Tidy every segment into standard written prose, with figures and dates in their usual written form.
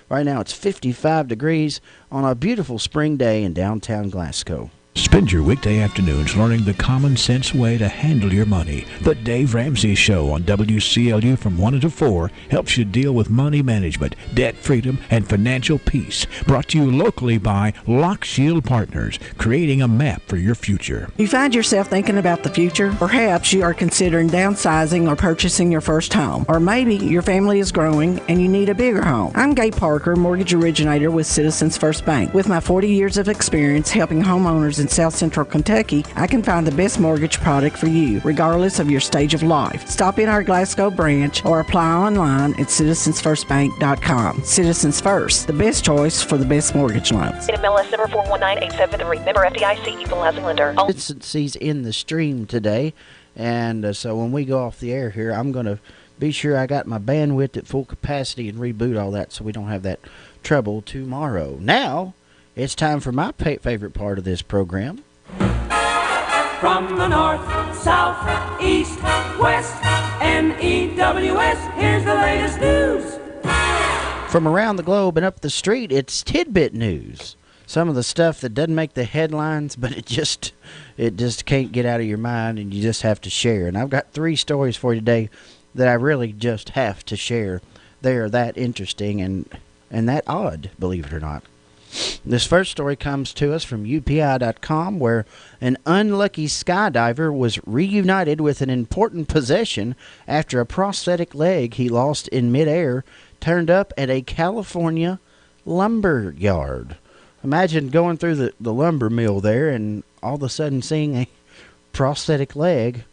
Right now it's 55 degrees on a beautiful spring day in downtown Glasgow. Spend your weekday afternoons learning the common sense way to handle your money. The Dave Ramsey Show on WCLU from 1 to 4 helps you deal with money management, debt freedom, and financial peace. Brought to you locally by Lock Shield Partners, creating a map for your future. You find yourself thinking about the future? Perhaps you are considering downsizing or purchasing your first home. Or maybe your family is growing and you need a bigger home. I'm Gay Parker, mortgage originator with Citizens First Bank. With my 40 years of experience helping homeowners in South Central Kentucky, I can find the best mortgage product for you, regardless of your stage of life. Stop in our Glasgow branch or apply online at citizensfirstbank.com. Citizens First, the best choice for the best mortgage loans. MLS number 419873. Member FDIC, equal housing lender. Consistency's in the stream today, and so when we go off the air here, I'm going to be sure I got my bandwidth at full capacity and reboot all that so we don't have that trouble tomorrow. Now, it's time for my favorite part of this program. From the north, south, east, west, NEWS, here's the latest news. From around the globe and up the street, it's Tidbit News. Some of the stuff that doesn't make the headlines, but it just can't get out of your mind, and you just have to share. And I've got 3 stories for you today that I really just have to share. They are that interesting and that odd, believe it or not. This first story comes to us from UPI.com, where an unlucky skydiver was reunited with an important possession after a prosthetic leg he lost in midair turned up at a California lumber yard. Imagine going through the lumber mill there and all of a sudden seeing a prosthetic leg.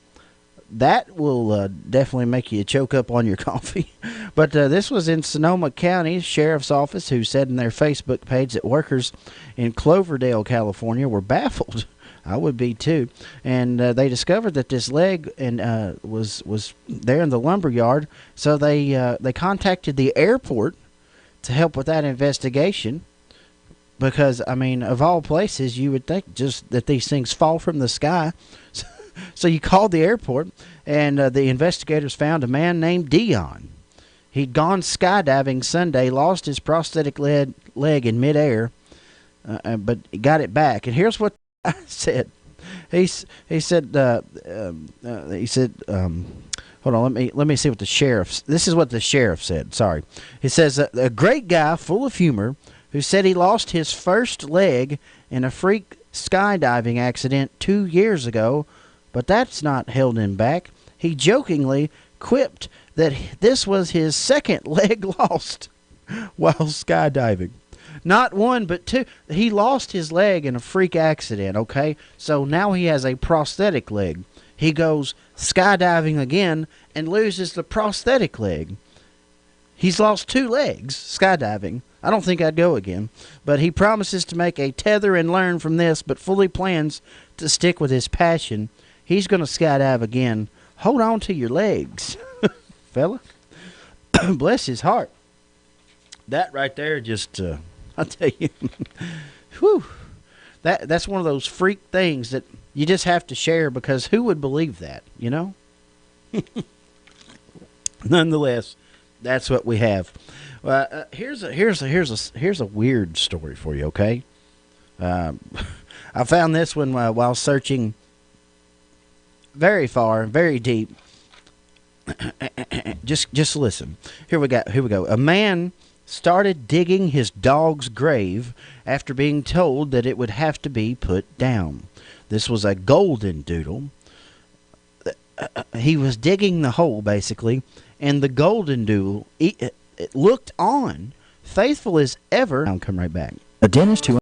That will definitely make you choke up on your coffee. But this was in Sonoma County Sheriff's Office, who said in their Facebook page that workers in Cloverdale, California, were baffled. I would be too. And they discovered that this leg was there in the lumber yard. So they contacted the airport to help with that investigation. Because, I mean, of all places, you would think just that these things fall from the sky. So you called the airport, and the investigators found a man named Dion. He'd gone skydiving Sunday, lost his prosthetic leg in midair, but he got it back. And here's what I said. He said, hold on, let me see what the sheriff. This is what the sheriff said. Sorry, he says a great guy, full of humor, who said he lost his first leg in a freak skydiving accident 2 years ago. But that's not held him back. He jokingly quipped that this was his second leg lost while skydiving. Not one, but 2. He lost his leg in a freak accident, okay? So now he has a prosthetic leg. He goes skydiving again and loses the prosthetic leg. He's lost 2 legs skydiving. I don't think I'd go again. But he promises to make a tether and learn from this, but fully plans to stick with his passion. He's going to skydive again. Hold on to your legs, fella. Bless his heart. That right there just, I'll tell you, whew, that's one of those freak things that you just have to share, because who would believe that, you know? Nonetheless, that's what we have. Here's a weird story for you, okay? I found this one while searching very far, very deep. Just listen. Here we go. A man started digging his dog's grave after being told that it would have to be put down. This was a golden doodle. He was digging the hole, basically, and the golden doodle it looked on, faithful as ever. I'll come right back. A dentist who